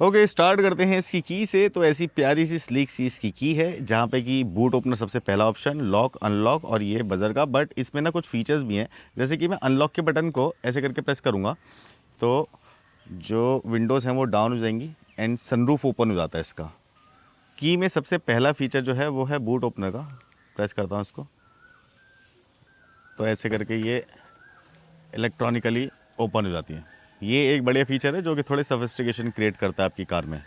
Okay, start करते हैं इसकी की से। तो ऐसी प्यारी सी स्लीक सी इसकी की है, जहाँ पे कि बूट ओपनर सबसे पहला ऑप्शन, लॉक अनलॉक और ये बजर का। बट इसमें ना कुछ फीचर्स भी हैं, जैसे कि मैं अनलॉक के बटन को ऐसे करके प्रेस करूँगा तो जो विंडोज़ हैं वो डाउन हो जाएंगी एंड सनरूफ ओपन हो जाता है इसका। की में सबसे पहला फीचर जो है वो है बूट ओपनर का। प्रेस करता हूँ इसको तो ऐसे करके ये इलेक्ट्रॉनिकली ओपन हो जाती है। ये एक बढ़िया फीचर है जो कि थोड़े सफिस्टिकेशन क्रिएट करता है आपकी कार में।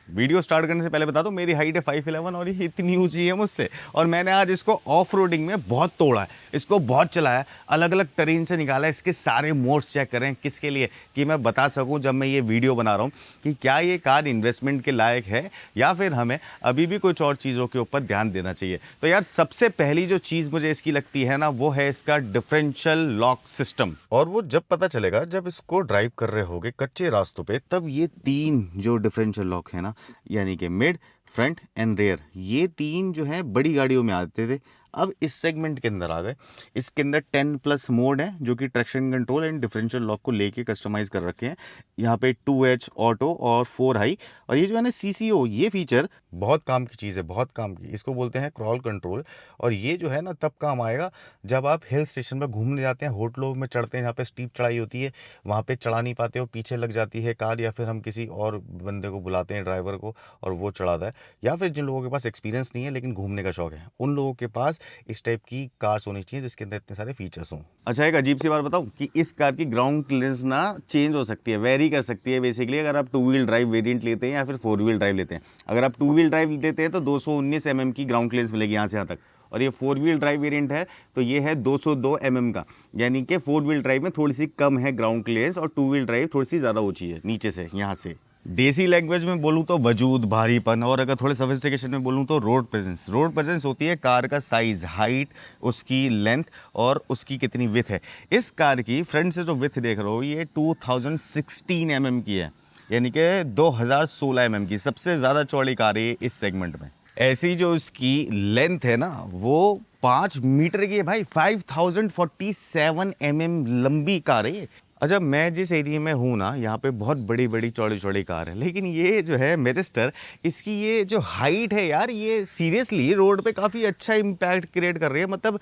वीडियो स्टार्ट करने से पहले बता दूं, मेरी हाइट है 5'11" और ये इतनी ऊंची है मुझसे। और मैंने आज इसको ऑफ रोडिंग में बहुत तोड़ा है, इसको बहुत चलाया, अलग अलग टेरेन से निकाला, इसके सारे मोड्स चेक करें। किसके लिए? कि मैं बता सकूं जब मैं ये वीडियो बना रहा हूं कि क्या ये कार इन्वेस्टमेंट के लायक है या फिर हमें अभी भी कुछ और चीज़ों के ऊपर ध्यान देना चाहिए। तो यार सबसे पहली जो चीज़ मुझे इसकी लगती है ना, वो है इसका डिफरेंशियल लॉक सिस्टम। और वो जब पता चलेगा जब इसको ड्राइव कर रहे होगे कच्चे रास्तों पे, तब ये तीन जो डिफरेंशियल लॉक है ना, यानी कि मिड, फ्रंट एंड रेयर, ये तीन जो है बड़ी गाड़ियों में आते थे, अब इस सेगमेंट के अंदर आ गए। इसके अंदर 10+ मोड है जो कि traction control and differential lock को लेके कस्टमाइज कर रखे हैं। यहाँ पे 2H ऑटो और 4 हाई, और ये जो है ना CCO, ये फीचर बहुत काम की चीज़ है, बहुत काम की। इसको बोलते हैं क्रॉल कंट्रोल। और ये जो है ना तब काम आएगा जब आप हिल स्टेशन पर घूमने जाते हैं, होटलों में चढ़ते हैं, यहाँ पे स्टीप चढ़ाई होती है, वहाँ पे चढ़ा नहीं पाते हो, पीछे लग जाती है कार, या फिर हम किसी और बंदे को बुलाते हैं, ड्राइवर को, और वो चढ़ाता है। या फिर जिन लोगों के पास एक्सपीरियंस नहीं है लेकिन घूमने का शौक है, उन लोगों के पास इस टाइप की कार्स होनी चाहिए जिसके अंदर इतने सारे फीचर्स हों। अच्छा, एक अजीब सी बात बताऊं कि इस कार की ग्राउंड क्लियरेंस ना चेंज हो सकती है, वेरी कर सकती है बेसिकली, अगर आप 2 व्हील ड्राइव वेरिएंट लेते हैं या फिर 4 व्हील ड्राइव लेते हैं। अगर आप 2 व्हील ड्राइव लेते हैं तो 219 mm की ग्राउंड क्लियरेंस मिलेगी यहाँ से यहाँ तक, और ये 4 व्हील ड्राइव वेरिएंट है तो ये है 202 mm का, यानी कि 4 व्हील ड्राइव में थोड़ी सी कम है ग्राउंड क्लियरेंस और 2 व्हील ड्राइव थोड़ी सी ज़्यादा ऊंची है नीचे से, यहाँ से। देसी लैंग्वेज में बोलूँ तो वजूद, भारीपन, और अगर थोड़े सोफिस्टिकेशन में बोलूँ तो रोड प्रेजेंस। रोड प्रेजेंस होती है कार का साइज़, हाइट, उसकी लेंथ और उसकी कितनी विथ है। इस कार की फ्रंट से जो विथ देख रहे हो ये 2016 mm की है, यानी कि 2016 mm की सबसे ज़्यादा चौड़ी कार है इस सेगमेंट में। ऐसी जो इसकी लेंथ है ना वो 5 मीटर की है भाई, 5047 mm लंबी कार है। अच्छा, मैं जिस एरिया में हूँ ना, यहाँ पे बहुत बड़ी बड़ी चौड़ी चौड़ी कार है, लेकिन ये जो है मेजेस्टर, इसकी ये जो हाइट है यार, ये सीरियसली रोड पे काफ़ी अच्छा इम्पैक्ट क्रिएट कर रही है। मतलब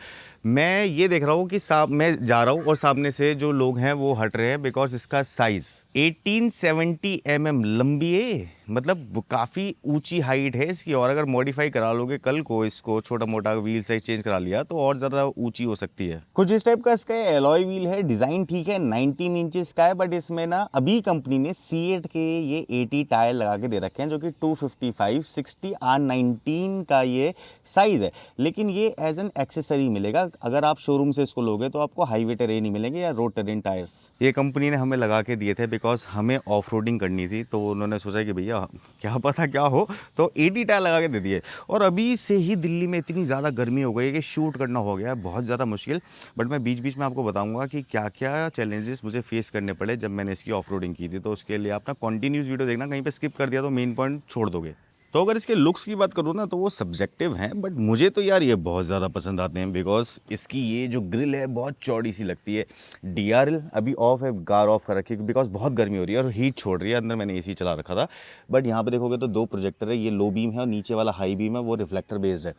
मैं ये देख रहा हूँ कि मैं जा रहा हूँ और सामने से जो लोग हैं वो हट रहे हैं, बिकॉज इसका साइज़ 1870 mm लंबी है, मतलब काफ़ी ऊंची हाइट है इसकी। और अगर मॉडिफाई करा लोगे कल को, इसको छोटा मोटा व्हील साइज चेंज करा लिया तो और ज़्यादा ऊंची हो सकती है। कुछ इस टाइप का इसका एलॉय व्हील है, डिज़ाइन ठीक है, 19 इंचेस का है, बट इसमें ना अभी कंपनी ने C8 के ये 80 टायर लगा के दे रखे हैं, जो कि 255 60 R19 का ये साइज़ है। लेकिन ये एज एन एक्सेसरी मिलेगा, अगर आप शोरूम से इसको लोगे तो आपको हाईवे टेरेन ही मिलेंगे या रोड टेरेन टायर्स। ये कंपनी ने हमें लगा के दिए थे बिकॉज हमें ऑफ रोडिंग करनी थी, तो उन्होंने सोचा कि भैया क्या पता क्या हो, तो 80 टायर लगा के दे दिए। और अभी से ही दिल्ली में इतनी ज़्यादा गर्मी हो गई है कि शूट करना हो गया है बहुत ज़्यादा मुश्किल। बट मैं बीच बीच में आपको बताऊंगा कि क्या क्या चैलेंजेस मुझे फेस करने पड़े जब मैंने इसकी ऑफ रोडिंग की थी। तो उसके लिए आप ना कॉन्टीन्यूस वीडियो देखना, कहीं पर स्किप कर दिया तो मेन पॉइंट छोड़ दोगे। तो अगर इसके लुक्स की बात करूँ ना तो वो सब्जेक्टिव हैं, बट मुझे तो यार ये बहुत ज़्यादा पसंद आते हैं, बिकॉज इसकी ये जो ग्रिल है बहुत चौड़ी सी लगती है। DRL अभी ऑफ है, कार ऑफ कर रखी है बिकॉज बहुत गर्मी हो रही है और हीट छोड़ रही है। अंदर मैंने AC चला रखा था, बट यहाँ पे देखोगे तो 2 प्रोजेक्टर है, ये लो बीम है और नीचे वाला हाई बीम है वो रिफ्लेक्टर बेस्ड है।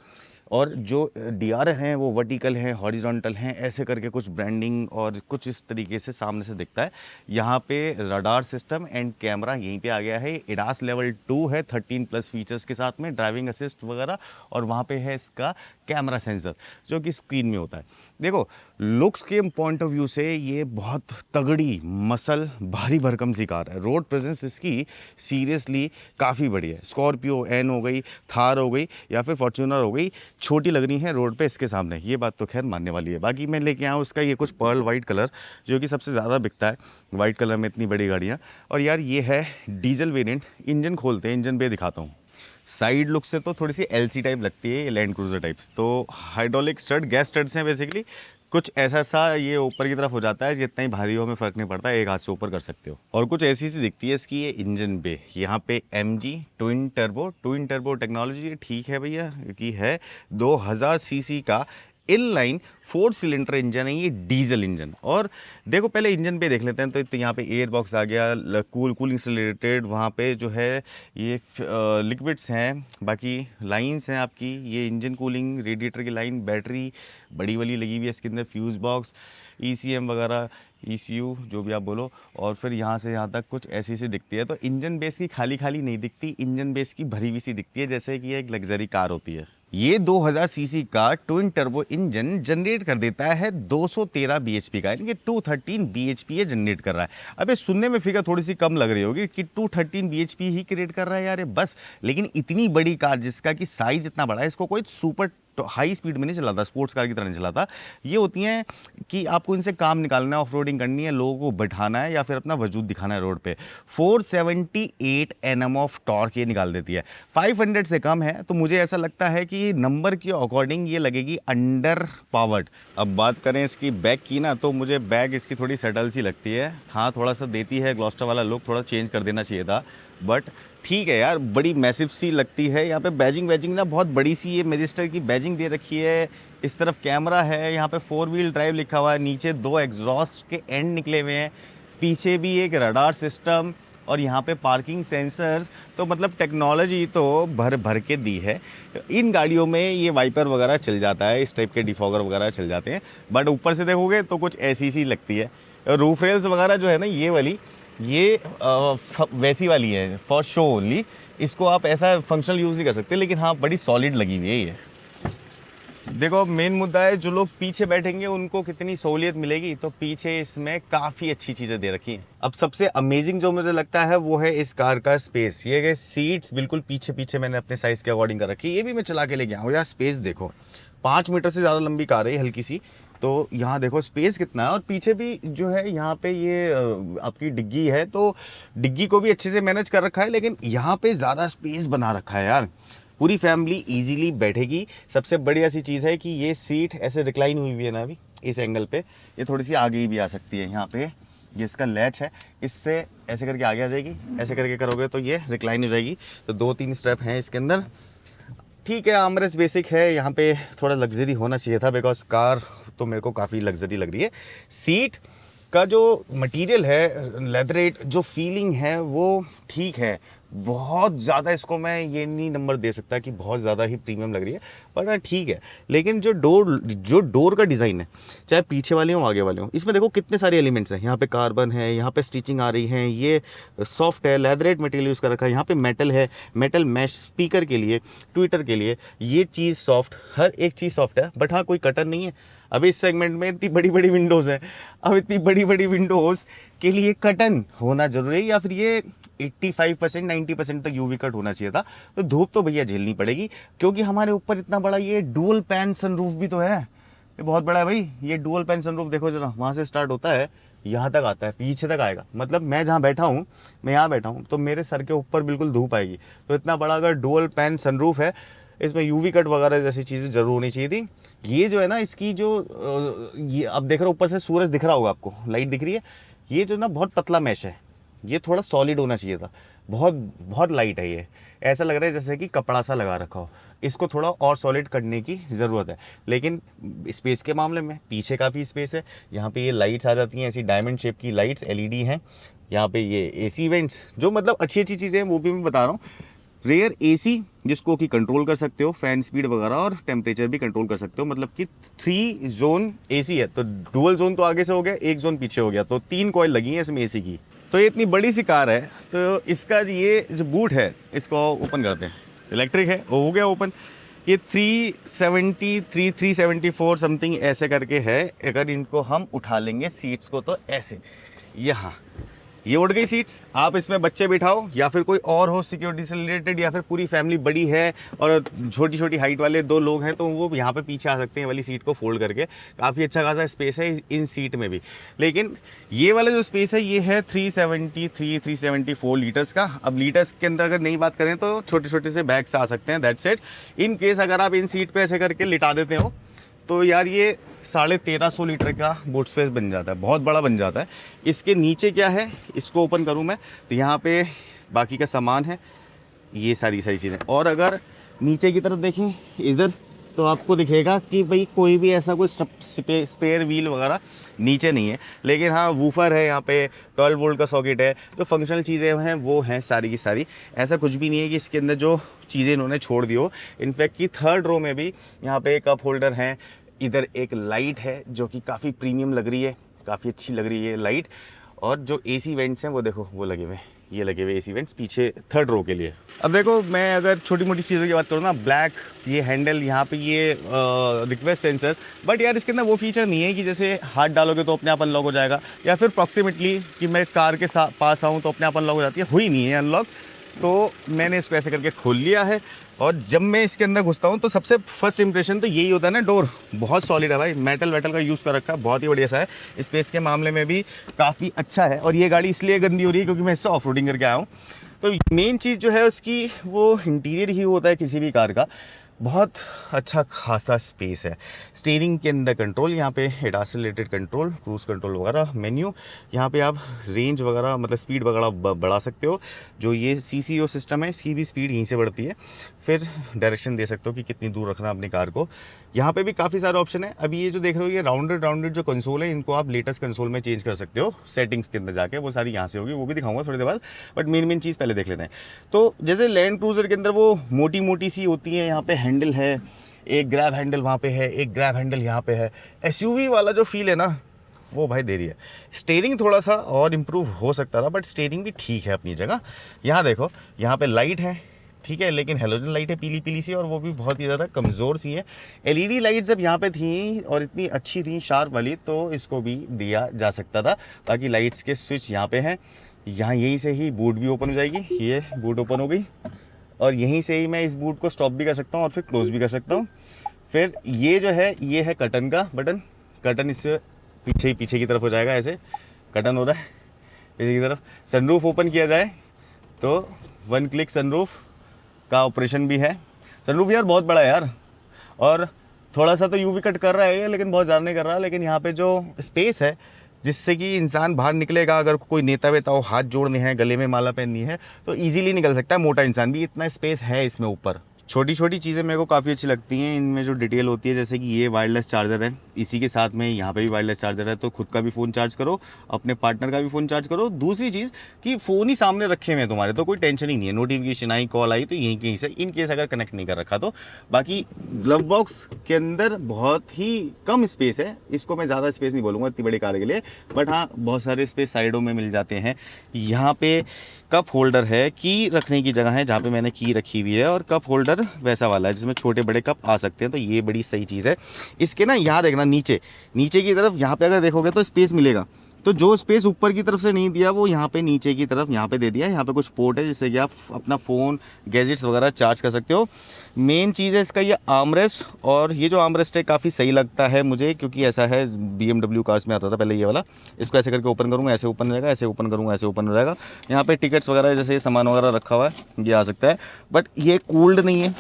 और जो DRL हैं वो वर्टिकल हैं, हॉरिजॉन्टल हैं, ऐसे करके कुछ ब्रांडिंग और कुछ इस तरीके से सामने से दिखता है। यहाँ पे रडार सिस्टम एंड कैमरा यहीं पे आ गया है। ADAS लेवल 2 है 13+ फीचर्स के साथ में, ड्राइविंग असिस्ट वगैरह। और वहाँ पे है इसका कैमरा सेंसर जो कि स्क्रीन में होता है। देखो, लुक्स के पॉइंट ऑफ व्यू से ये बहुत तगड़ी मसल भारी भरकम सी कार है। रोड प्रेजेंस इसकी सीरियसली काफ़ी बढ़िया है। स्कॉर्पियो एन हो गई, थार हो गई या फिर फॉर्च्यूनर हो गई, छोटी लग रही है रोड पे इसके सामने, ये बात तो खैर मानने वाली है। बाकी मैं लेके आया हूँ इसका ये कुछ पर्ल वाइट कलर, जो कि सबसे ज़्यादा बिकता है वाइट कलर में इतनी बड़ी गाड़ियाँ। और यार ये है डीजल वेरिएंट। इंजन खोलते हैं, इंजन पे दिखाता हूँ। साइड लुक से तो थोड़ी सी LC टाइप लगती है ये, लैंड क्रूजर टाइप्स। तो हाइड्रोलिक स्टड, गैस स्टड्स हैं बेसिकली। कुछ ऐसा सा ये ऊपर की तरफ हो जाता है, जितना ही भारी हो में फ़र्क नहीं पड़ता, एक हाथ से ऊपर कर सकते हो। और कुछ ऐसी सी दिखती है इसकी ये इंजन पे, यहाँ पे MG ट्विन टर्बो टेक्नोलॉजी ठीक है भैया, की है 2000 cc का इनलाइन 4 सिलेंडर इंजन है, ये डीजल इंजन। और देखो पहले इंजन पे देख लेते हैं। तो यहाँ पे एयर बॉक्स आ गया, कूलिंग से रिलेटेड वहाँ पे जो है ये लिक्विड्स हैं, बाकी लाइंस हैं आपकी, ये इंजन कूलिंग, रेडिएटर की लाइन, बैटरी बड़ी वाली लगी हुई है इसके अंदर, फ्यूज़ बॉक्स, ECM वगैरह, ECU जो भी आप बोलो। और फिर यहाँ से यहाँ तक कुछ ऐसी सी दिखती है। तो इंजन बेस की खाली खाली नहीं दिखती, इंजन बेस की भरी हुई सी दिखती है, जैसे कि एक लग्जरी कार होती है। ये 2000 सीसी का ट्विन टर्बो इंजन जनरेट कर देता है 213 bhp का, यानी कि 213 bhp ये जनरेट कर रहा है। अबे सुनने में फिगर थोड़ी सी कम लग रही होगी कि 213 bhp ही क्रिएट कर रहा है यार, ये बस। लेकिन इतनी बड़ी कार जिसका कि साइज इतना बड़ा है, इसको कोई सुपर तो हाई स्पीड में नहीं चलाता, स्पोर्ट्स कार की तरह नहीं चलाता। ये होती हैं कि आपको इनसे काम निकालना है, ऑफ रोडिंग करनी है, लोगों को बैठाना है या फिर अपना वजूद दिखाना है रोड पे। 478 Nm ऑफ टॉर्क ये निकाल देती है। 500 से कम है तो मुझे ऐसा लगता है कि नंबर के अकॉर्डिंग ये लगेगी अंडर पावर्ड। अब बात करें इसकी बैक की ना, तो मुझे बैक इसकी थोड़ी सटल सी लगती है। हाँ थोड़ा सा देती है ग्लॉस्टर वाला लुक, थोड़ा चेंज कर देना चाहिए था, बट ठीक है यार, बड़ी मैसिव सी लगती है। यहाँ पे बैजिंग वैजिंग ना बहुत बड़ी सी, ये मैजिस्टर की बैजिंग दे रखी है। इस तरफ कैमरा है, यहाँ पे 4 व्हील ड्राइव लिखा हुआ है, नीचे 2 एग्जॉस्ट के एंड निकले हुए हैं, पीछे भी एक रडार सिस्टम और यहाँ पे पार्किंग सेंसर्स। तो मतलब टेक्नोलॉजी तो भर भर के दी है। इन गाड़ियों में ये वाइपर वगैरह चल जाता है, इस टाइप के डिफॉगर वगैरह चल जाते हैं, बट ऊपर से देखोगे तो कुछ ऐसी सी लगती है। रूफ रेल्स वगैरह जो है ना ये वाली, ये वैसी वाली है फॉर शो ओनली, इसको आप ऐसा फंक्शनल यूज़ नहीं कर सकते, लेकिन हाँ बड़ी सॉलिड लगी हुई है ये। देखो अब मेन मुद्दा है जो लोग पीछे बैठेंगे उनको कितनी सहूलियत मिलेगी। तो पीछे इसमें काफ़ी अच्छी चीज़ें दे रखी हैं। अब सबसे अमेजिंग जो मुझे लगता है वो है इस कार का स्पेस। ये सीट्स बिल्कुल पीछे पीछे मैंने अपने साइज़ के अकॉर्डिंग कर रखी है। ये भी मैं चला के ले गया हूँ यार। स्पेस देखो, 5 मीटर से ज़्यादा लंबी कार है, हल्की सी। तो यहाँ देखो स्पेस कितना है, और पीछे भी जो है यहाँ पे ये आपकी डिग्गी है, तो डिग्गी को भी अच्छे से मैनेज कर रखा है, लेकिन यहाँ पे ज़्यादा स्पेस बना रखा है यार। पूरी फैमिली इजीली बैठेगी। सबसे बढ़िया सी चीज़ है कि ये सीट ऐसे रिक्लाइन हुई हुई है ना अभी इस एंगल पे, ये थोड़ी सी आगे भी आ सकती है। यहाँ पे ये इसका लैच है, इससे ऐसे करके आगे आ जाएगी, ऐसे करके करोगे तो ये रिक्लाइन हो जाएगी। तो 2-3 स्टेप हैं इसके अंदर। ठीक है, आर्मरेस्ट बेसिक है। यहाँ पे थोड़ा लग्जरी होना चाहिए था, बिकॉज कार तो मेरे को काफ़ी लग्जरी लग रही है। सीट का जो मटेरियल है, लेदरेट, जो फीलिंग है वो ठीक है। बहुत ज़्यादा इसको मैं ये नहीं नंबर दे सकता कि बहुत ज़्यादा ही प्रीमियम लग रही है, पर हाँ ठीक है। लेकिन जो डोर का डिज़ाइन है, चाहे पीछे वाले हों आगे वाले हों, इसमें देखो कितने सारे एलिमेंट्स हैं। यहाँ पे कार्बन है, यहाँ पे स्टिचिंग आ रही है, ये सॉफ्ट है, लेदरेट मटेरियल यूज़ कर रखा है, यहाँ पे मेटल है, मेटल मैश स्पीकर के लिए, ट्विटर के लिए, ये चीज़ सॉफ्ट, हर एक चीज़ सॉफ्ट है। बट हाँ कोई कटर नहीं है। अब इस सेगमेंट में इतनी बड़ी बड़ी विंडोज़ हैं, अब इतनी बड़ी बड़ी विंडोज़ के लिए कटन होना जरूरी है, या फिर ये 85% 90% तक यूवी कट होना चाहिए था। तो धूप तो भैया झेलनी पड़ेगी, क्योंकि हमारे ऊपर इतना बड़ा ये डुअल पैन सनरूफ भी तो है। ये बहुत बड़ा है भाई। ये डुअल पैन सनरूफ देखो जरा, वहाँ से स्टार्ट होता है, यहाँ तक आता है, पीछे तक आएगा। मतलब मैं जहाँ बैठा हूँ, मैं यहाँ बैठा हूँ, तो मेरे सर के ऊपर बिल्कुल धूप आएगी। तो इतना बड़ा अगर डुअल पैन सनरूफ है, इसमें यूवी कट वगैरह जैसी चीज़ें जरूर होनी चाहिए थी। ये जो है ना इसकी जो ये अब देख रहे हो ऊपर से सूरज दिख रहा होगा आपको, लाइट दिख रही है, ये जो ना बहुत पतला मैश है, ये थोड़ा सॉलिड होना चाहिए था। बहुत बहुत लाइट है ये, ऐसा लग रहा है जैसे कि कपड़ा सा लगा रखा हो। इसको थोड़ा और सॉलिड करने की ज़रूरत है। लेकिन स्पेस के मामले में पीछे काफ़ी स्पेस है। यहाँ पे ये लाइट्स आ जाती हैं, ऐसी डायमंड शेप की लाइट्स, LED हैं। यहाँ पे ये AC वेंट्स, जो मतलब अच्छी अच्छी चीज़ें हैं वो भी मैं बता रहा हूँ। रेयर AC जिसको कि कंट्रोल कर सकते हो, फैन स्पीड वगैरह और टेम्परेचर भी कंट्रोल कर सकते हो। मतलब कि 3 जोन AC है, तो डुअल जोन तो आगे से हो गया, 1 जोन पीछे हो गया, तो 3 कॉइल लगी हैं इसमें AC की। तो ये इतनी बड़ी सी कार है, तो इसका ये जो बूट है इसको ओपन करते हैं। इलेक्ट्रिक है, हो गया ओपन। ये 373 374 समथिंग ऐसे करके है। अगर इनको हम उठा लेंगे सीट्स को, तो ऐसे यहाँ ये उड़ गई सीट्स। आप इसमें बच्चे बिठाओ या फिर कोई और हो सिक्योरिटी से रिलेटेड, या फिर पूरी फैमिली बड़ी है और छोटी छोटी हाइट वाले 2 लोग हैं, तो वो यहाँ पे पीछे आ सकते हैं वाली सीट को फोल्ड करके। काफ़ी अच्छा खासा स्पेस है इन सीट में भी। लेकिन ये वाला जो स्पेस है ये है 373 374 लीटर्स का। अब लीटर्स के अंदर अगर नई बात करें तो छोटे छोटे से बैग्स आ सकते हैं, दैट्स इट। इन केस अगर आप इन सीट पर ऐसे करके लिटा देते हो तो यार ये 1350 लीटर का बूट स्पेस बन जाता है, बहुत बड़ा बन जाता है। इसके नीचे क्या है, इसको ओपन करूं मैं तो यहाँ पे बाकी का सामान है, ये सारी चीज़ें। और अगर नीचे की तरफ देखें, इधर तो आपको दिखेगा कि भाई कोई भी ऐसा कोई स्पेयर व्हील वगैरह नीचे नहीं है। लेकिन हाँ, वूफर है यहाँ पे, 12 वोल्ट का सॉकेट है, जो फंक्शनल चीज़ें हैं वो हैं सारी की सारी। ऐसा कुछ भी नहीं है कि इसके अंदर जो चीज़ें इन्होंने छोड़ दी हो। इनफैक्ट कि थर्ड रो में भी यहाँ पे कप होल्डर हैं, इधर एक लाइट है जो कि काफ़ी प्रीमियम लग रही है, काफ़ी अच्छी लग रही है लाइट। और जो एसी वेंट्स हैं वो देखो, वो लगे हुए हैं, ये लगे हुए एसी वेंट्स पीछे थर्ड रो के लिए। अब देखो, मैं अगर छोटी मोटी चीज़ों की बात करूँ ना, ब्लैक ये हैंडल, यहाँ पे ये रिक्वेस्ट सेंसर, बट यार इसके अंदर वो फीचर नहीं है कि जैसे हाथ डालोगे तो अपने आप अनलॉक हो जाएगा, या फिर प्रॉक्सिमिटली कि मैं कार के पास आऊँ तो अपने आप अनलॉक हो जाती है, हुई नहीं है अनलॉक। तो मैंने इसको ऐसे करके खोल लिया है, और जब मैं इसके अंदर घुसता हूँ तो सबसे फर्स्ट इंप्रेशन तो यही होता है ना, डोर बहुत सॉलिड है भाई, मेटल वेटल का यूज़ कर रखा है, बहुत ही बढ़िया सा है, स्पेस के मामले में भी काफ़ी अच्छा है। और ये गाड़ी इसलिए गंदी हो रही है क्योंकि मैं इससे ऑफ रोडिंग करके आया हूँ। तो मेन चीज़ जो है उसकी, वो इंटीरियर ही होता है किसी भी कार का। बहुत अच्छा खासा स्पेस है। स्टीयरिंग के अंदर कंट्रोल, यहाँ पे एडास से रिलेटेड कंट्रोल, क्रूज़ कंट्रोल वगैरह, मेन्यू, यहाँ पे आप रेंज वगैरह मतलब स्पीड वगैरह बढ़ा सकते हो। जो ये CCO सिस्टम है इसकी भी स्पीड यहीं से बढ़ती है। फिर डायरेक्शन दे सकते हो कि कितनी दूर रखना अपनी कार को। यहाँ पे भी काफ़ी सारे ऑप्शन है। अभी ये जो देख रहे हो ये राउंडेड जो कंसोल है, इनको आप लेटेस्ट कंसोल में चेंज कर सकते हो सेटिंग्स के अंदर जाके, वो सारी यहाँ से होगी, वो भी दिखाऊंगा थोड़ी देर बाद। बट मेन चीज़ पहले देख लेते हैं। तो जैसे लैंड क्रूज़र के अंदर वो मोटी मोटी सी होती है, यहाँ पे हैंडल है, एक ग्रैब हैंडल वहाँ पे है, एक ग्रैब हैंडल यहाँ पे है। SUV वाला जो फील है ना, वो भाई दे रही है। स्टीयरिंग थोड़ा सा और इम्प्रूव हो सकता था, बट स्टीयरिंग भी ठीक है अपनी जगह। यहाँ देखो, यहाँ पे लाइट है, ठीक है, लेकिन हेलोजन लाइट है पीली पीली सी, और वो भी बहुत ही ज़्यादा कमज़ोर सी है। LED लाइट जब यहाँ पे थी और इतनी अच्छी थी शार्प वाली, तो इसको भी दिया जा सकता था। बाकी लाइट्स के स्विच यहाँ पे हैं, यहाँ यहीं से ही बूट भी ओपन हो जाएगी। ये बूट ओपन हो गई, और यहीं से ही मैं इस बूट को स्टॉप भी कर सकता हूँ और फिर क्लोज भी कर सकता हूँ। फिर ये जो है, ये है कर्टन का बटन, कर्टन इससे पीछे की तरफ हो जाएगा, ऐसे कर्टन हो रहा है पीछे की तरफ। सनरूफ ओपन किया जाए तो 1 क्लिक सनरूफ का ऑपरेशन भी है। सनरूफ यार बहुत बड़ा है यार, और थोड़ा सा तो यूवी कट कर रहा है लेकिन बहुत ज़्यादा नहीं कर रहा। लेकिन यहाँ पे जो स्पेस है जिससे कि इंसान बाहर निकलेगा, अगर कोई नेता वेता हो, हाथ जोड़ने हैं, गले में माला पहननी है, तो इजीली निकल सकता है, मोटा इंसान भी। इतना स्पेस है इसमें ऊपर। छोटी छोटी चीज़ें मेरे को काफ़ी अच्छी लगती हैं इनमें, जो डिटेल होती है, जैसे कि ये वायरलेस चार्जर है, इसी के साथ में यहाँ पे भी वायरलेस चार्जर है, तो खुद का भी फ़ोन चार्ज करो, अपने पार्टनर का भी फ़ोन चार्ज करो। दूसरी चीज़ कि फ़ोन ही सामने रखे हुए हैं तुम्हारे, तो कोई टेंशन ही नहीं है, नोटिफिकेशन आई, कॉल आई तो यहीं से, इन केस अगर कनेक्ट नहीं कर रखा तो। बाकी ग्लव बॉक्स के अंदर बहुत ही कम स्पेस है, इसको मैं ज़्यादा स्पेस नहीं बोलूँगा इतनी बड़ी कार के लिए, बट हाँ बहुत सारे स्पेस साइडों में मिल जाते हैं। यहाँ पे कप होल्डर है, की रखने की जगह है जहाँ पे मैंने की रखी हुई है, और कप होल्डर वैसा वाला है जिसमें छोटे बड़े कप आ सकते हैं, तो ये बड़ी सही चीज़ है। इसके ना यहाँ देखना, नीचे की तरफ यहाँ पे अगर देखोगे तो स्पेस मिलेगा, तो जो स्पेस ऊपर की तरफ से नहीं दिया वो यहाँ पे नीचे की तरफ यहाँ पे दे दिया है। यहाँ पे कुछ पोर्ट है जिससे कि आप अपना फ़ोन, गैजेट्स वगैरह चार्ज कर सकते हो। मेन चीज़ है इसका ये आर्मरेस्ट, और ये जो आर्मरेस्ट है काफ़ी सही लगता है मुझे, क्योंकि ऐसा है BMW कार्स में आता था पहले ये वाला। इसको ऐसे करके ओपन करूँगा, ऐसे ओपन हो जाएगा, ऐसे ओपन करूँगा, ऐसे ओपन हो जाएगा। यहाँ पर टिकट्स वगैरह जैसे सामान वगैरह रखा हुआ है ये आ सकता है, बट ये कूल्ड नहीं है,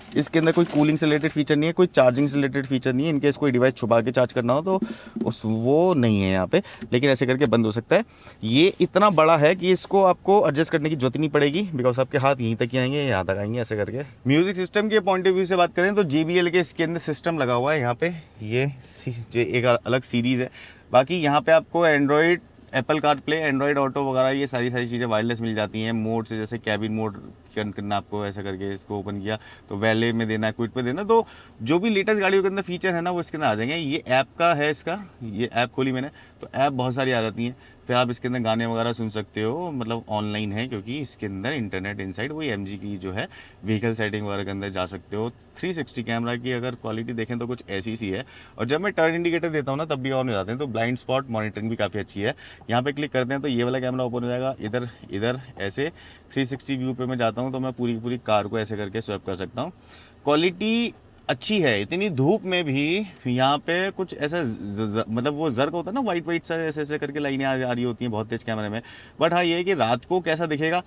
इसके अंदर कोई कूलिंग से रिलेटेड फीचर नहीं है, कोई चार्जिंग से रिलेटेड फीचर नहीं है। इनकेस कोई डिवाइस छुपा के चार्ज करना हो तो वो नहीं है यहाँ पे, लेकिन ऐसे करके बंद हो सकता है। ये इतना बड़ा है कि इसको आपको एडजस्ट करने की जरूरत नहीं पड़ेगी, बिकॉज आपके हाथ यहीं तक ही आएंगे, यहाँ तक आएंगे ऐसे करके। म्यूजिक सिस्टम के पॉइंट ऑफ व्यू से बात करें तो JBL के इसके अंदर सिस्टम लगा हुआ है यहाँ पे, ये एक अलग सीरीज़ है। बाकी यहाँ पे आपको Android, Apple car play, Android auto वगैरह ये सारी चीज़ें वायरलेस मिल जाती हैं। मोड से जैसे कैबिन मोड करना, आपको ऐसा करके इसको ओपन किया तो वैले में देना है, क्विक पे देना, तो जो भी लेटेस्ट गाड़ियों के अंदर फीचर है ना वो इसके अंदर आ जाएंगे। ये ऐप का है, इसका ये ऐप खोली मैंने तो ऐप बहुत सारी आ जाती हैं, फिर आप इसके अंदर गाने वगैरह सुन सकते हो, मतलब ऑनलाइन है क्योंकि इसके अंदर इंटरनेट इनसाइड, वही MG की जो है व्हीकल सेटिंग वगैरह के अंदर जा सकते हो। 360 कैमरा की अगर क्वालिटी देखें तो कुछ ऐसी सी है, और जब मैं टर्न इंडिकेटर देता हूँ ना तब भी ऑन हो जाते हैं, तो ब्लाइंड स्पॉट मॉनिटरिंग भी काफ़ी अच्छी है। यहाँ पे क्लिक करते हैं तो ये वाला कैमरा ओपन हो जाएगा, इधर ऐसे 360 व्यू पे मैं जाता हूँ तो मैं पूरी कार को ऐसे करके स्वैप कर सकता हूँ। क्वालिटी अच्छी है, इतनी धूप में भी यहाँ पे कुछ ऐसा मतलब वो जर का होता है ना, वाइट सा ऐसे करके लाइनें आ रही होती हैं बहुत तेज कैमरे में। बट हाँ ये है कि रात को कैसा दिखेगा,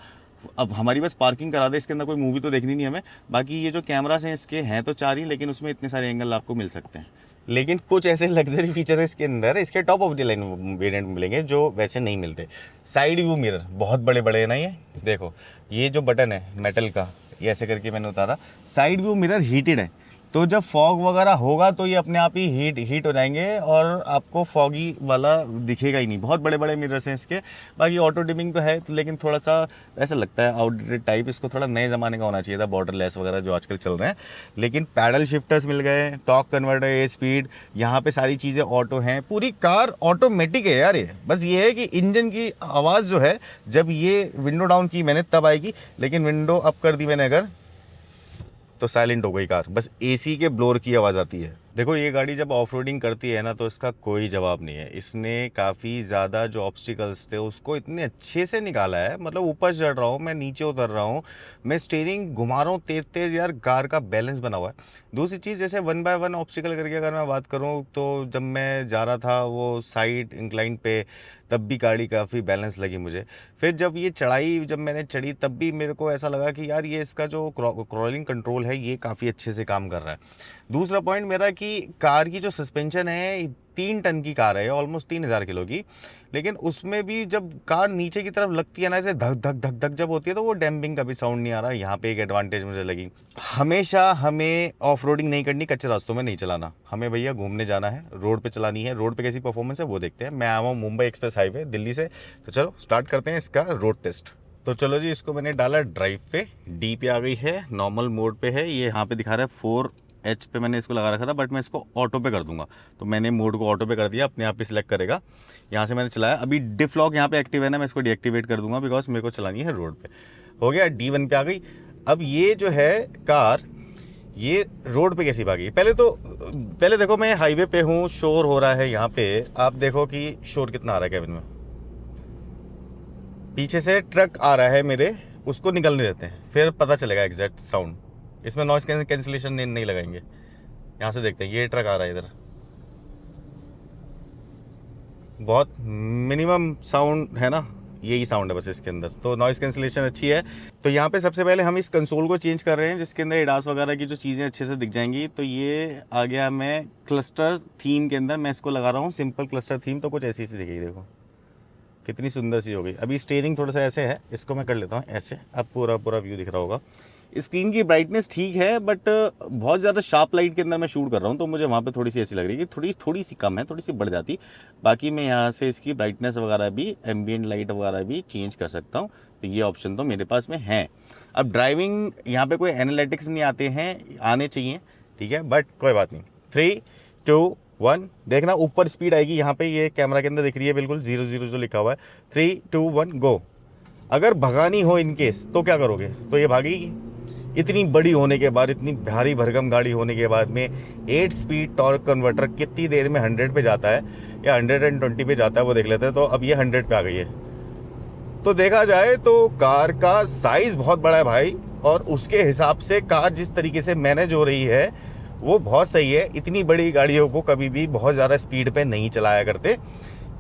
अब हमारी बस पार्किंग करा दे, इसके अंदर कोई मूवी तो देखनी नहीं हमें। बाकी ये जो कैमरास हैं इसके हैं तो 4 ही, लेकिन उसमें इतने सारे एंगल आपको मिल सकते हैं। लेकिन कुछ ऐसे लग्जरी फीचर है इसके अंदर, इसके top of the line variant मिलेंगे जो वैसे नहीं मिलते। साइड व्यू मिरर बहुत बड़े बड़े है ना, ये देखो, ये जो बटन है मेटल का, ये ऐसे करके मैंने उतारा, साइड व्यू मिरर हीटेड है, तो जब फॉग वगैरह होगा तो ये अपने आप ही हीट हो जाएंगे और आपको फॉगी वाला दिखेगा ही नहीं। बहुत बड़े बड़े मिरर्स हैं इसके। बाकी ऑटो डिमिंग तो है तो, लेकिन थोड़ा सा ऐसा लगता है आउटडेटेड टाइप। इसको थोड़ा नए ज़माने का होना चाहिए था, बॉर्डरलेस वगैरह जो आजकल चल रहे हैं। लेकिन पैडल शिफ्टर्स मिल गए, टॉर्क कन्वर्टर, ए स्पीड, यहाँ पे सारी चीज़ें ऑटो हैं। पूरी कार ऑटोमेटिक है यार ये। बस ये है कि इंजन की आवाज़ जो है जब ये विंडो डाउन की मैंने तब आएगी, लेकिन विंडो अप कर दी मैंने अगर तो साइलेंट हो गई कार, बस एसी के ब्लोअर की आवाज़ आती है। देखो ये गाड़ी जब ऑफ रोडिंग करती है ना तो इसका कोई जवाब नहीं है। इसने काफ़ी ज़्यादा जो ऑब्स्टिकल्स थे उसको इतने अच्छे से निकाला है। मतलब ऊपर चढ़ रहा हूँ मैं, नीचे उतर रहा हूँ मैं, स्टीयरिंग घुमा रहा हूँ तेज तेज, यार कार का बैलेंस बना हुआ है। दूसरी चीज़, जैसे 1 बाय 1 ऑब्स्टिकल करके अगर मैं बात करूँ तो जब मैं जा रहा था वो साइड इंक्लाइन पे, तब भी गाड़ी काफ़ी बैलेंस लगी मुझे। फिर जब ये चढ़ाई जब मैंने चढ़ी तब भी मेरे को ऐसा लगा कि यार ये इसका जो क्रॉलिंग कंट्रोल है ये काफ़ी अच्छे से काम कर रहा है। दूसरा पॉइंट मेरा कि कार की जो सस्पेंशन है, 3 टन की कार है, ऑलमोस्ट 3000 किलो की, लेकिन उसमें भी जब कार नीचे की तरफ लगती है ना, ऐसे धक धक धक धक जब होती है तो वो डैम्पिंग का भी साउंड नहीं आ रहा। यहाँ पे एक एडवांटेज मुझे लगी। हमेशा हमें ऑफ रोडिंग नहीं करनी, कच्चे रास्तों में नहीं चलाना, हमें भैया घूमने जाना है, रोड पे चलानी है। रोड पे कैसी परफॉर्मेंस है वो देखते हैं। मैं आया हूँ मुंबई एक्सप्रेस हाईवे दिल्ली से, तो चलो स्टार्ट करते हैं इसका रोड टेस्ट। तो चलो जी, इसको मैंने डाला ड्राइव पे, डी पे आ गई है, नॉर्मल मोड पे है। ये यहाँ पे दिखा रहा है 4H पे मैंने इसको लगा रखा था, बट मैं इसको ऑटो पे कर दूंगा। तो मैंने मोड को ऑटो पे कर दिया, अपने आप ही सिलेक्ट करेगा। यहाँ से मैंने चलाया। अभी डिफ लॉक यहाँ पे एक्टिव है ना, मैं इसको डीएक्टिवेट कर दूंगा बिकॉज मेरे को चलानी है रोड पे। हो गया, D1 पे आ गई। अब ये जो है कार, ये रोड पे कैसी भागी। पहले देखो मैं हाईवे पे हूँ, शोर हो रहा है यहाँ पे। आप देखो कि शोर कितना आ रहा है कैबिन में। पीछे से ट्रक आ रहा है मेरे, उसको निकलने देते हैं, फिर पता चलेगा एग्जैक्ट साउंड। इसमें नॉइस कैंसिलेशन नहीं लगाएंगे। यहाँ से देखते हैं, ये ट्रक आ रहा है इधर, बहुत मिनिमम साउंड है ना, यही साउंड है बस इसके अंदर, तो नॉइस कैंसिलेशन अच्छी है। तो यहाँ पे सबसे पहले हम इस कंसोल को चेंज कर रहे हैं, जिसके अंदर एडास वगैरह की जो चीज़ें अच्छे से दिख जाएंगी। तो ये आ गया, मैं क्लस्टर थीम के अंदर मैं इसको लगा रहा हूँ, सिंपल क्लस्टर थीम। तो कुछ ऐसी सी दिखेगी, देखो कितनी सुंदर सी हो गई। अभी स्टीयरिंग थोड़ा सा ऐसे है, इसको मैं कर लेता हूँ ऐसे, अब पूरा व्यू दिख रहा होगा। स्क्रीन की ब्राइटनेस ठीक है, बट बहुत ज़्यादा शार्प लाइट के अंदर मैं शूट कर रहा हूँ तो मुझे वहाँ पे थोड़ी सी ऐसी लग रही है कि थोड़ी सी कम है, थोड़ी सी बढ़ जाती। बाकी मैं यहाँ से इसकी ब्राइटनेस वगैरह भी, एम्बियंट लाइट वगैरह भी चेंज कर सकता हूँ। तो ये ऑप्शन तो मेरे पास में है। अब ड्राइविंग यहाँ पे कोई एनालिटिक्स नहीं आते हैं, आने चाहिए, ठीक है, बट कोई बात नहीं। 3, 2, 1, देखना ऊपर स्पीड आएगी। यहाँ पे ये कैमरा के अंदर दिख रही है बिल्कुल 00 जो लिखा हुआ है। 3, 2, 1 गो। अगर भगानी हो इनकेस तो क्या करोगे, तो ये भागेगी। इतनी बड़ी होने के बाद, इतनी भारी भरकम गाड़ी होने के बाद में 8 स्पीड टॉर्क कन्वर्टर कितनी देर में 100 पे जाता है या 120 पे जाता है वो देख लेते हैं। तो अब ये 100 पे आ गई है। तो देखा जाए तो कार का साइज़ बहुत बड़ा है भाई, और उसके हिसाब से कार जिस तरीके से मैनेज हो रही है वो बहुत सही है। इतनी बड़ी गाड़ियों को कभी भी बहुत ज़्यादा स्पीड पे नहीं चलाया करते,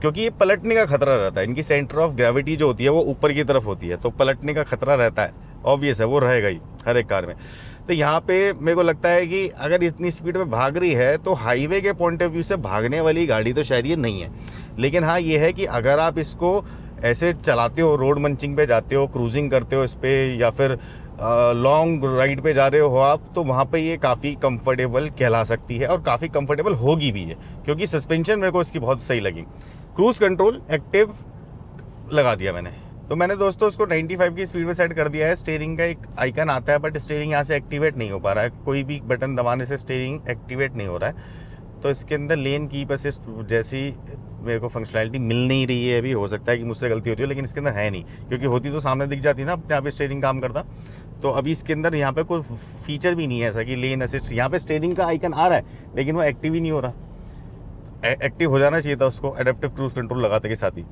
क्योंकि ये पलटने का खतरा रहता है। इनकी सेंटर ऑफ ग्रेविटी जो होती है वो ऊपर की तरफ होती है, तो पलटने का खतरा रहता है, ऑब्वियस है, वो रहेगा ही हर एक कार में। तो यहाँ पे मेरे को लगता है कि अगर इतनी स्पीड में भाग रही है तो हाईवे के पॉइंट ऑफ व्यू से भागने वाली गाड़ी तो शायद ये नहीं है। लेकिन हाँ ये है कि अगर आप इसको ऐसे चलाते हो, रोड मंचिंग पे जाते हो, क्रूजिंग करते हो इस पर, या फिर लॉन्ग राइड पे जा रहे हो आप, तो वहाँ पे ये काफ़ी कंफर्टेबल कहला सकती है, और काफ़ी कंफर्टेबल होगी भी है, क्योंकि सस्पेंशन मेरे को इसकी बहुत सही लगी। क्रूज़ कंट्रोल एक्टिव लगा दिया मैंने। तो मैंने दोस्तों उसको 95 की स्पीड में सेट कर दिया है। स्टीयरिंग का एक आइकन आता है, बट स्टीयरिंग यहाँ से एक्टिवेट नहीं हो पा रहा है, कोई भी बटन दबाने से स्टीयरिंग एक्टिवेट नहीं हो रहा है। तो इसके अंदर लेन कीप असिस्ट जैसी मेरे को फंक्शनैलिटी मिल नहीं रही है अभी। हो सकता है कि मुझसे गलती होती हो, लेकिन इसके अंदर है नहीं, क्योंकि होती तो सामने दिख जाती ना अपने आप स्टीयरिंग काम करता। तो अभी इसके अंदर यहाँ पे कोई फीचर भी नहीं है ऐसा कि लेन असिस्ट। यहाँ पे स्टीयरिंग का आइकन आ रहा है लेकिन वो एक्टिव ही नहीं हो रहा। एक्टिव हो जाना चाहिए था उसको एडेप्टिव क्रूज कंट्रोल लगाते के साथ ही।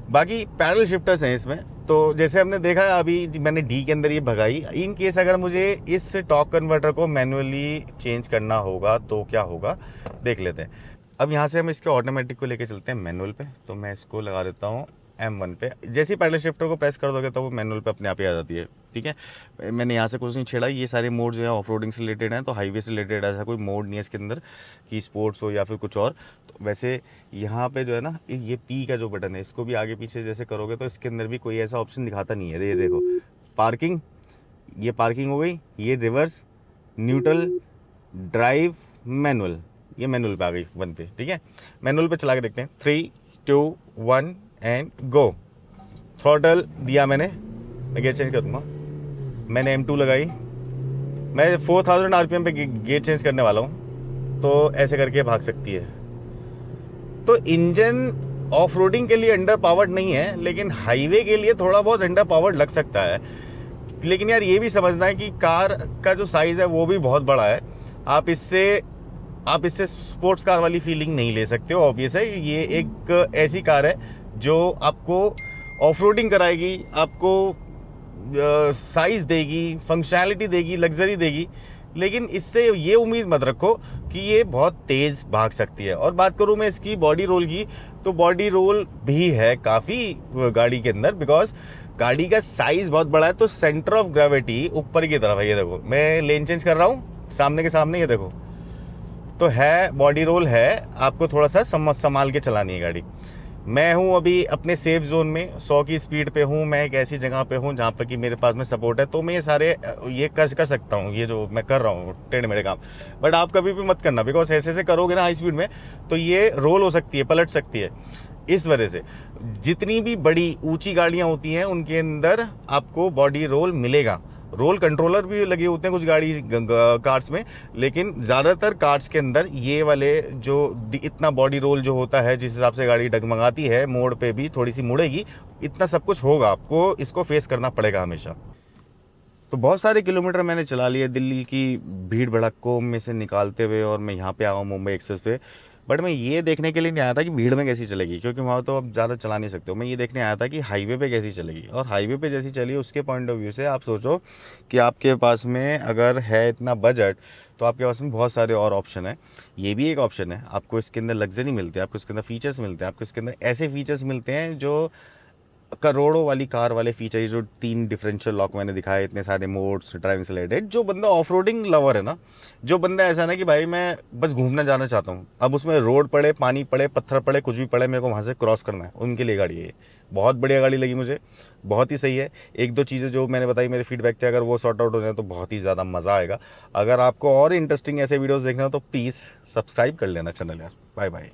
बाकी पैडल शिफ्टर्स हैं इसमें, तो जैसे हमने देखा अभी मैंने डी के अंदर ये भगाई। इन केस अगर मुझे इस टॉर्क कन्वर्टर को मैनुअली चेंज करना होगा तो क्या होगा देख लेते हैं। अब यहाँ से हम इसके ऑटोमेटिक को लेके चलते हैं मैनुअल पे। तो मैं इसको लगा देता हूँ M1 पे। जैसे ही पैडल शिफ्टर को प्रेस कर दोगे तो वो मैनुअल पे अपने आप ही आ जाती है, ठीक है। मैंने यहाँ से कुछ नहीं छेड़ा। ये सारे मोड जो है ऑफ रोडिंग से रिलेटेड हैं, तो हाईवे से रिलेटेड ऐसा कोई मोड नहीं है इसके अंदर कि स्पोर्ट्स हो या फिर कुछ और। तो वैसे यहाँ पे जो है ना, ये P का जो बटन है इसको भी आगे पीछे जैसे करोगे तो इसके अंदर भी कोई ऐसा ऑप्शन दिखाता नहीं है। ये देखो पार्किंग, ये पार्किंग हो गई, ये रिवर्स, न्यूट्रल, ड्राइव मैनुअल, ये मैनुअल पे आ गई 1 पे, ठीक है। मैनुअल पे चला के देखते हैं। 3 2 1 एंड गो। थ्रॉटल दिया मैंने, मैं गेयर चेंज कर दूँगा। मैंने M2 लगाई, मैं 4000 RPM पे गेयर चेंज करने वाला हूँ, तो ऐसे करके भाग सकती है। तो इंजन ऑफ रोडिंग के लिए अंडर पावर्ड नहीं है, लेकिन हाईवे के लिए थोड़ा बहुत अंडर पावर्ड लग सकता है। लेकिन यार ये भी समझना है कि कार का जो साइज़ है वो भी बहुत बड़ा है। आप इससे स्पोर्ट्स कार वाली फीलिंग नहीं ले सकते हो। ऑब्वियस है, ये एक ऐसी कार है जो आपको ऑफ रोडिंग कराएगी, आपको साइज़ देगी, फंक्शनैलिटी देगी, लग्जरी देगी, लेकिन इससे ये उम्मीद मत रखो कि ये बहुत तेज़ भाग सकती है। और बात करूँ मैं इसकी बॉडी रोल की, तो बॉडी रोल भी है काफ़ी गाड़ी के अंदर, बिकॉज गाड़ी का साइज़ बहुत बड़ा है। तो सेंटर ऑफ ग्रेविटी ऊपर की तरफ है। ये देखो, मैं लेन चेंज कर रहा हूँ सामने के सामने, ये देखो, तो है बॉडी रोल है। आपको थोड़ा सा संभाल के चलानी है गाड़ी। मैं हूँ अभी अपने सेफ जोन में, 100 की स्पीड पे हूँ। मैं एक ऐसी जगह पे हूँ जहाँ पर कि मेरे पास में सपोर्ट है, तो मैं ये सारे ये कर सकता हूँ, ये जो मैं कर रहा हूँ टेढ़े मेढ़े काम। बट आप कभी भी मत करना, बिकॉज ऐसे करोगे ना हाई स्पीड में, तो ये रोल हो सकती है, पलट सकती है। इस वजह से जितनी भी बड़ी ऊंची गाड़ियाँ होती हैं उनके अंदर आपको बॉडी रोल मिलेगा। रोल कंट्रोलर भी लगे होते हैं कुछ गाड़ी कार्स में, लेकिन ज़्यादातर कार्स के अंदर ये वाले जो इतना बॉडी रोल जो होता है, जिस हिसाब से गाड़ी डगमगाती है, मोड़ पे भी थोड़ी सी मुड़ेगी, इतना सब कुछ होगा, आपको इसको फेस करना पड़ेगा हमेशा। तो बहुत सारे किलोमीटर मैंने चला लिए दिल्ली की भीड़ भड़क्कों में से निकालते हुए, और मैं यहाँ पे आया हूँ मुंबई एक्सप्रेस पे। बट मैं ये देखने के लिए नहीं आया था कि भीड़ में कैसी चलेगी, क्योंकि वहाँ तो आप ज़्यादा चला नहीं सकते हो। मैं ये देखने आया था कि हाईवे पे कैसी चलेगी, और हाईवे पे जैसी चली उसके पॉइंट ऑफ व्यू से आप सोचो कि आपके पास में अगर है इतना बजट, तो आपके पास में बहुत सारे और ऑप्शन है। ये भी एक ऑप्शन है। आपको इसके अंदर लग्जरी मिलती है, आपको इसके अंदर फीचर्स मिलते हैं, आपको इसके अंदर ऐसे फीचर्स मिलते हैं जो करोड़ों वाली कार वाले फीचर, जो 3 डिफरेंशियल लॉक मैंने दिखाए, इतने सारे मोड्स, ड्राइविंग सिलेक्टेड। जो बंदा ऑफ रोडिंग लवर है ना, जो बंदा ऐसा ना कि भाई मैं बस घूमना जाना चाहता हूँ, अब उसमें रोड पड़े, पानी पड़े, पत्थर पड़े, कुछ भी पड़े, मेरे को वहाँ से क्रॉस करना है, उनके लिए गाड़ी है। बहुत बढ़िया गाड़ी लगी मुझे, बहुत ही सही है। 1-2 चीज़ें जो मैंने बताई, मेरे फीडबैक थे, अगर वो सॉर्ट आउट हो जाए तो बहुत ही ज़्यादा मज़ा आएगा। अगर आपको और इंटरेस्टिंग ऐसे वीडियोज़ देखना हो तो प्लीज़ सब्सक्राइब कर लेना चैनल यार। Bye bye.